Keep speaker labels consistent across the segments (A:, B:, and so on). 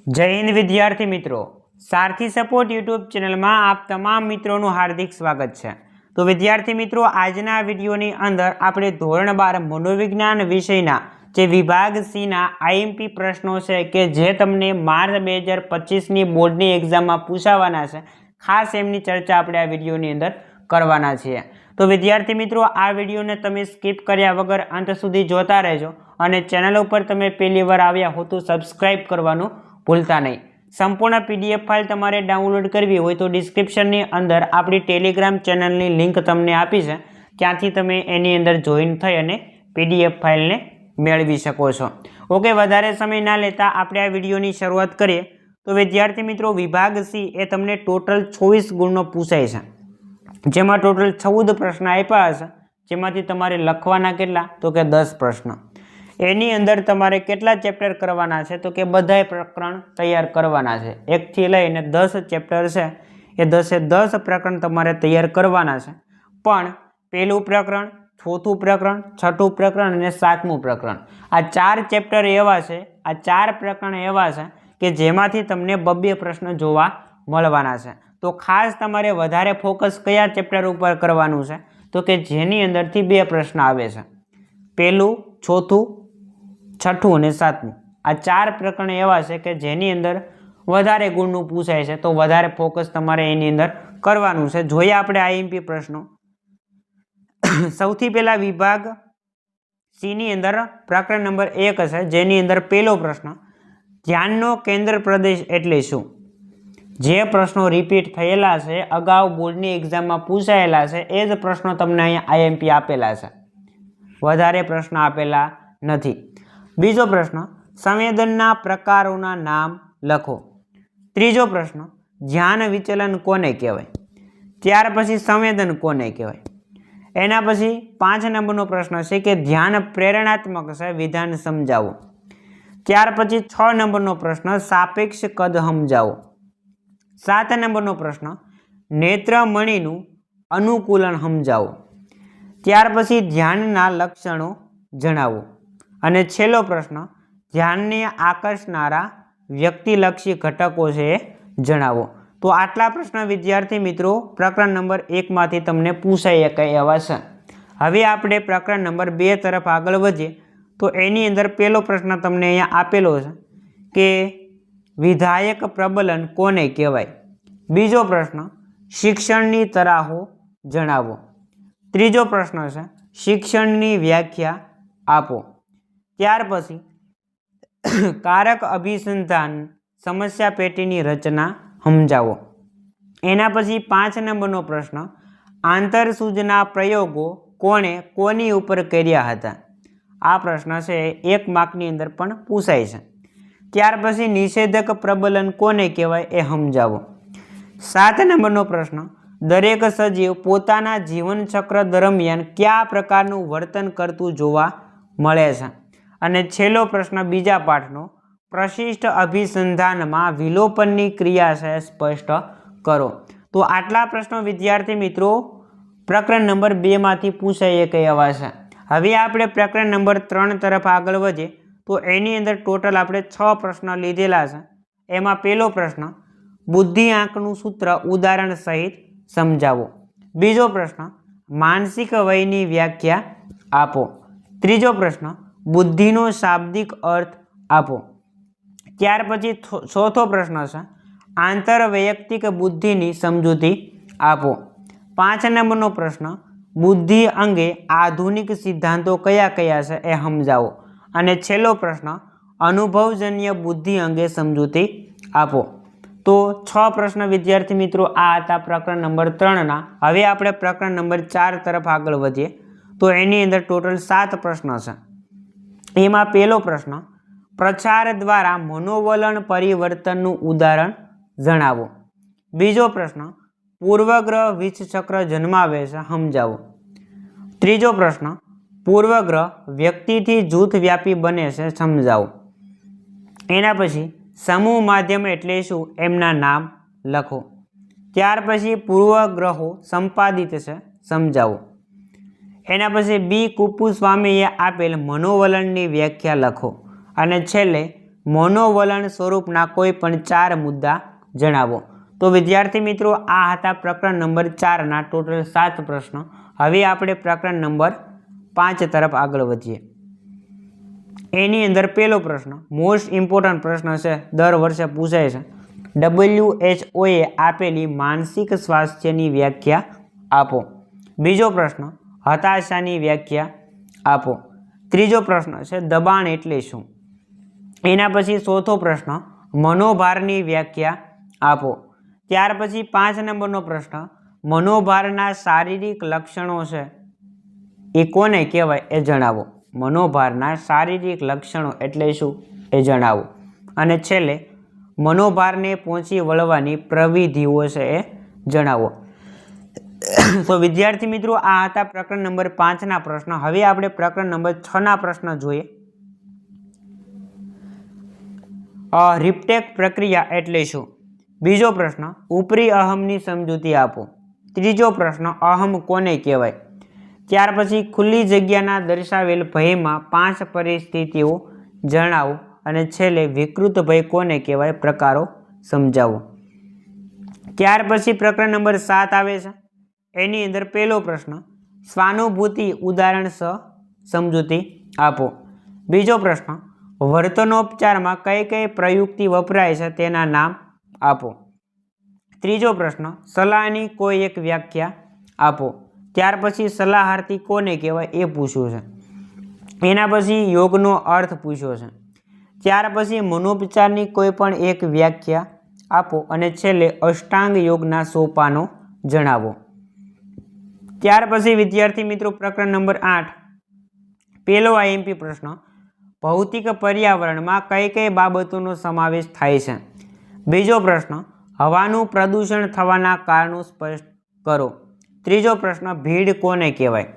A: जय हिंद विद्यार्थी मित्रों, सारथी सपोर्ट यूट्यूब चैनल में आप तमाम मित्रों हार्दिक स्वागत है। तो विद्यार्थी मित्रों, आजना विडियोनी अंदर आपणे धोरण 12 मनोविज्ञान विषयना जे विभाग सी ना आईएमपी प्रश्नों है कि जे तमने मार्च 2025 नी बोर्डनी एक्जाम में पूछावाना है, खास एमनी चर्चा आपणे आ विडियोनी अंदर करवाना छीए। तो विद्यार्थी मित्रों, आ विडियो ने तमे स्कीप कर्या वगर अंत सुधी जोता रहेजो अने चेनल पर तमे पहली वार आव्या हो तो सब्सक्राइब करवानुं भूलता नहीं। संपूर्ण पीडीएफ फाइल तमारे डाउनलॉड करवी होय तो डिस्क्रिप्शननी अंदर आपणी टेलिग्राम चेनलनी लिंक तमने आपी छे, त्यांथी तमे एनी अंदर जोइन थई अने पीडीएफ फाइलने मेळवी शको छो। ओके, वधारे समय ना लेता आपणे आ विडियोनी शरूआत करीए। तो विद्यार्थी मित्रों, विभाग सी ए तमने टोटल 24 गुणनो पूछाय छे, जेमां टोटल 14 प्रश्न आप्या हशे, जेमांथी तमारे लखवाना केटला तो के 10 प्रश्न। एनी अंदर तमारे केटला चेप्टर करवाना है तो कि बधाय प्रकरण तैयार करवाना है। 1 थी लईने 10 चेप्टर है, ये 10 प्रकरण तमारे तैयार करवाना है। पण पहेलुं प्रकरण, चौथुं प्रकरण, छठुं प्रकरण अने सातमुं प्रकरण, आ 4 चेप्टर एवा छे, आ 4 प्रकरण एवा छे कि जेमांथी तमने 2 प्रश्न जोवा मळवाना छे। तो खास तमारे वधारे फोकस कया चेप्टर उपर करवानुं छे तो कि जेनी अंदरथी 2 प्रश्न आवे छे। पहेलुं, चौथुं, छठुं अने सातमुं, आ 4 प्रकरण एवा छे कि जेनी अंदर वधारे गुणनुं पूछाय छे, तो वधारे फोकस तमारे एनी अंदर करवानुं छे। जोईए आपणे आईएमपी प्रश्नो। सौथी पहेला विभाग सी नी अंदर प्रकरण नंबर 1 छे, जेनी अंदर पहेलो प्रश्न, ध्याननो केंद्र प्रदेश एटले शुं? जे प्रश्नो रिपीट थयेला छे, अगाऊ बोर्डनी एक्जाममां पूछायेला छे, ए ज प्रश्नो तमने अहींया आईएमपी आपेला छे, वधारे प्रश्न आपेला नथी। बीजो प्रश्न, संवेदनना प्रकारोना नाम लखो। त्रीजो प्रश्न, ध्यान विचलन कोने कहेवाय? त्यार पछी संवेदन कोने कहेवाय? एना पछी 5 नंबरनो प्रश्न छे कि ध्यान प्रेरणात्मक छे, विधान समजावो। त्यार पछी 6 नंबरनो प्रश्न, सापेक्ष कद समजावो। 7 नंबरनो प्रश्न, नेत्रमणिनुं अनुकूलन समजावो। त्यार पछी ध्यानना लक्षणों जणावो। अने छेल्लो प्रश्न, ध्यानने आकर्षनारा व्यक्तिलक्षी घटको छे जणावो। तो आटला प्रश्न विद्यार्थी मित्रों प्रकरण नंबर 1 मांथी तमने पूछाई शके एवा छे। हवे आपणे प्रकरण नंबर 2 तरफ आगळ वधीए। तो एनी अंदर पहेलो प्रश्न तमने अहींया आपेलो छे कि विधायक प्रबलन कोने कहेवाय? बीजो प्रश्न, शिक्षणनी तराहो जणावो। त्रीजो प्रश्न छे, शिक्षणनी व्याख्या आपो। त्यार पछी कारक अभिसंधान समस्या पेटीनी रचना समजावो। एना पछी 5 नंबरनो प्रश्न, आंतरसूजना प्रयोगो कोणे कोनी उपर कर्या हता? आ प्रश्न छे 1 मार्कनी अंदर पण पूछाय छे। त्यार पछी निषेधक प्रबलन कोने कहेवाय ए समजावो। 7 नंबरनो प्रश्न, दरेक सजीव पोताना जीवन चक्र दरमियान क्या प्रकारनुं वर्तन करतुं जोवा मळे छे? अने छेल्लो प्रश्न बीजा पाठनो, प्रशिष्ट अभिसंधान में विलोपननी क्रिया से स्पष्ट करो। तो आटला प्रश्नों विद्यार्थी मित्रों प्रकरण नंबर 2 मांथी पूछाय शके एवा छे। हवे आपणे प्रकरण नंबर 3 तरफ आगळ वधीए। तो एनी अंदर टोटल आपणे 6 प्रश्न लीधेला छे। एमां पहेलो प्रश्न, बुद्धि आंकनुं सूत्र उदाहरण सहित समजावो। बीजो प्रश्न, मानसिक वयनी व्याख्या आपो। त्रीजो प्रश्न, बुद्धिनो शाब्दिक अर्थ आपो। त्यार पछी चौथो प्रश्न छे, आंतरवैयक्तिक बुद्धिनी समजूती आपो। 5 नंबरनो प्रश्न, बुद्धि अंगे आधुनिक सिद्धांतो कया कया छे ए समजावो। अने छेल्लो प्रश्न, अनुभवजन्य बुद्धि अंगे समजूती आपो। तो 6 प्रश्न विद्यार्थी मित्रों आ हता प्रकरण नंबर 3 ना। हवे आपणे प्रकरण नंबर 4 तरफ आगळ वधीए। तो एनी अंदर टोटल 7 प्रश्न छे। एमां पहेलो प्रश्न, प्रचार द्वारा मनोवलन परिवर्तननुं उदाहरण जणावो। बीजो प्रश्न, पूर्वग्रह विषचक्र जन्मावे छे समजावो। त्रीजो प्रश्न, पूर्वग्रह व्यक्तिथी जूथव्यापी बने छे समजावो। एना पछी समूह माध्यम एटले शुं एमना नाम लखो। त्यार पछी पूर्वग्रहो संपादित छे समजावो। एना पछी बी कुपुस्वामीए आपेल मनोवलननी व्याख्या लखो। अने छेल्ले મોનોવલણ સ્વરૂપના કોઈ પણ 4 મુદ્દા જણાવો. તો વિદ્યાર્થી મિત્રો આ હતા પ્રકરણ નંબર 4ના ટોટલ 7 પ્રશ્નો. હવે આપણે પ્રકરણ નંબર 5 તરફ આગળ વધીએ. એની અંદર પહેલો પ્રશ્ન મોસ્ટ ઇમ્પોર્ટન્ટ પ્રશ્ન છે, દર વર્ષે પૂછાય છે. WHO એ આપેલી માનસિક સ્વાસ્થ્યની વ્યાખ્યા આપો. બીજો પ્રશ્ન હતાશાની વ્યાખ્યા આપો. ત્રીજો પ્રશ્ન છે દબાણ એટલે શું. એના પછી ચોથો પ્રશ્ન મનોભારની વ્યાખ્યા આપો. ત્યાર પછી 5 નંબરનો પ્રશ્ન મનોભારના શારીરિક લક્ષણો છે એ કોને કહેવાય એ જણાવો. મનોભારના શારીરિક લક્ષણો એટલે શું એ જણાવો. અને છેલ્લે મનોભારને પહોંચી વળવાની પ્રવિધિઓ છે એ જણાવો. તો વિદ્યાર્થી મિત્રો આ હતા પ્રકરણ નંબર 5ના પ્રશ્ન. હવે આપણે પ્રકરણ નંબર 6ના પ્રશ્ન જોઈએ. રિપ્ટેક પ્રક્રિયા એટલે શું. બીજો પ્રશ્ન ઉપરી અહમની સમજૂતી આપો. ત્રીજો પ્રશ્ન અહમ કોને કહેવાય. ત્યાર પછી ખુલ્લી જગ્યાના દર્શાવેલ ભયમાં 5 પરિસ્થિતિઓ જણાવો. અને છેલ્લે વિકૃત ભય કોને કહેવાય પ્રકારો સમજાવો. ત્યાર પછી પ્રકરણ નંબર 7 આવે છે. એની અંદર પહેલો પ્રશ્ન સ્વાનુભૂતિ ઉદાહરણ સમજૂતી આપો. બીજો પ્રશ્ન વર્તનોપચારમાં કઈ કઈ પ્રયુક્તિ વપરાય છે તેના નામ આપો. ત્રીજો પ્રશ્ન સલાહની કોઈ એક વ્યાખ્યા આપો. ત્યાર પછી સલાહાર્થી કોને કહેવાય એ પૂછ્યું છે. એના પછી યોગનો અર્થ પૂછ્યો છે. ત્યાર પછી મનોપચારની કોઈ પણ એક વ્યાખ્યા આપો. અને છેલ્લે અષ્ટાંગ યોગના સોપાનો જણાવો. ત્યાર પછી વિદ્યાર્થી મિત્રો પ્રકરણ નંબર 8 પહેલો IMP પ્રશ્ન ભૌતિક પર્યાવરણમાં કઈ કઈ બાબતોનો સમાવેશ થાય છે. બીજો પ્રશ્ન હવાનું પ્રદૂષણ થવાના કારણો સ્પષ્ટ કરો. ત્રીજો પ્રશ્ન ભીડ કોને કહેવાય.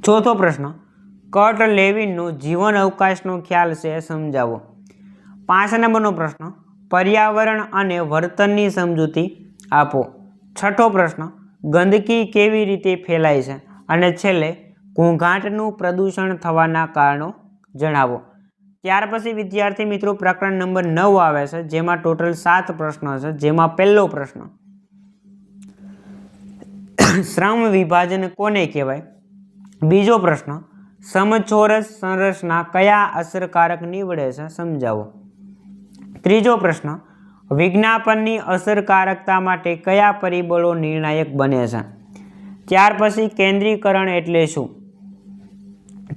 A: ચોથો પ્રશ્ન કર્ટ લેવિનનો જીવન અવકાશનો ખ્યાલ છે એ સમજાવો. 5 નંબરનો પ્રશ્ન પર્યાવરણ અને વર્તનની સમજૂતી આપો. છઠ્ઠો પ્રશ્ન ગંદકી કેવી રીતે ફેલાય છે. અને છેલ્લે ઘોંઘાટનું પ્રદૂષણ થવાના કારણો જણાવો. ત્યાર પછી વિદ્યાર્થી મિત્રો પ્રકરણ નંબર 9 આવે છે, જેમાં ટોટલ 7 પ્રશ્નો છે. જેમાં પહેલો પ્રશ્ન શ્રમ વિભાજન કોને કહેવાય. બીજો પ્રશ્ન સમચોરસ સંરચના કયા અસરકારક નીવડે છે સમજાવો. ત્રીજો પ્રશ્ન વિજ્ઞાપનની અસરકારકતા માટે કયા પરિબળો નિર્ણાયક બને છે. ત્યાર પછી કેન્દ્રીકરણ એટલે શું.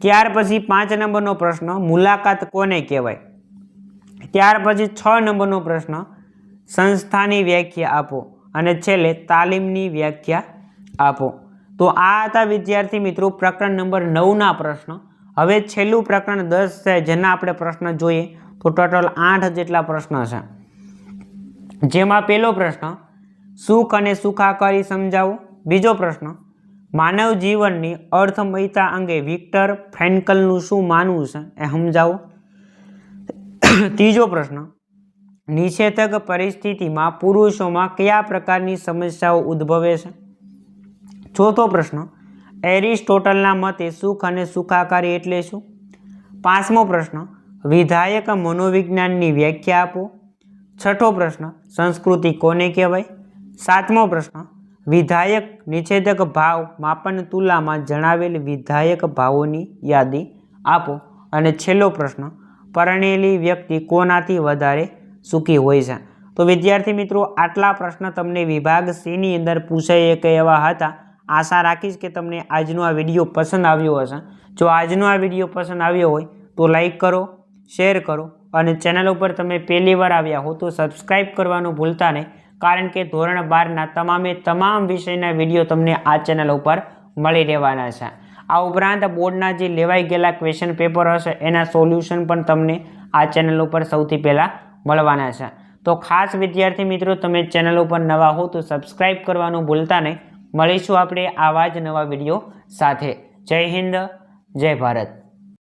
A: ત્યાર પછી 5 નંબરનો પ્રશ્ન મુલાકાત કોને કહેવાય. ત્યાર પછી 6 નંબરનો પ્રશ્ન સંસ્થાની વ્યાખ્યા આપો. અને છેલ્લે તાલીમની વ્યાખ્યા આપો. તો આ હતા વિદ્યાર્થી મિત્રો પ્રકરણ નંબર 9ના પ્રશ્ન. હવે છેલ્લું પ્રકરણ 10 છે, જેના આપણે પ્રશ્ન જોઈએ તો ટોટલ 8 જેટલા પ્રશ્ન છે. જેમાં પહેલો પ્રશ્ન સુખ અને સુખાકારી સમજાવો. બીજો પ્રશ્ન માનવ જીવનની અર્થમયતા અંગે વિક્ટર ફ્રેન્કલનું શું માનવું છે એ સમજાવો. ત્રીજો પ્રશ્ન નિષેધક પરિસ્થિતિમાં પુરુષોમાં કયા પ્રકારની સમસ્યાઓ ઉદ્ભવે છે. ચોથો પ્રશ્ન એરિસ્ટોટલના મતે સુખ અને સુખાકારી એટલે શું. 5મો પ્રશ્ન વિધાયક મનોવિજ્ઞાનની વ્યાખ્યા આપો. છઠ્ઠો પ્રશ્ન સંસ્કૃતિ કોને કહેવાય. 7મો પ્રશ્ન વિધાયક નિષેધક ભાવ માપન તુલામાં જણાવેલ વિધાયક ભાવોની યાદી આપો. અને છેલ્લો પ્રશ્ન પરણેલી વ્યક્તિ કોનાથી વધારે સુખી હોય છે. તો વિદ્યાર્થી મિત્રો આટલા પ્રશ્ન તમને વિભાગ C ની અંદર પૂછાય કે એવા હતા. આશા રાખીશ કે તમને આજનો આ વિડીયો પસંદ આવ્યો હશે. જો આજનો આ વિડીયો પસંદ આવ્યો હોય તો લાઈક કરો, શેર કરો અને ચેનલ ઉપર તમે પહેલી વાર આવ્યા હો તો સબસ્ક્રાઈબ કરવાનું ભૂલતા નહીં. કારણ કે ધોરણ 12ના તમામ વિષયના વિડીયો તમને આ ચેનલ ઉપર મળી રહેવાના છે. આ ઉપરાંત બોર્ડના જે લેવાઈ ગયેલા ક્વેશ્ચન પેપર હશે એના સોલ્યુશન પણ તમને આ ચેનલ ઉપર સૌથી પહેલાં મળવાના છે. તો ખાસ વિદ્યાર્થી મિત્રો તમે ચેનલ ઉપર નવા હો તો સબસ્ક્રાઈબ કરવાનું ભૂલતા નહીં. મળીશું આપણે આવા જ નવા વિડીયો સાથે. જય હિન્દ, જય ભારત.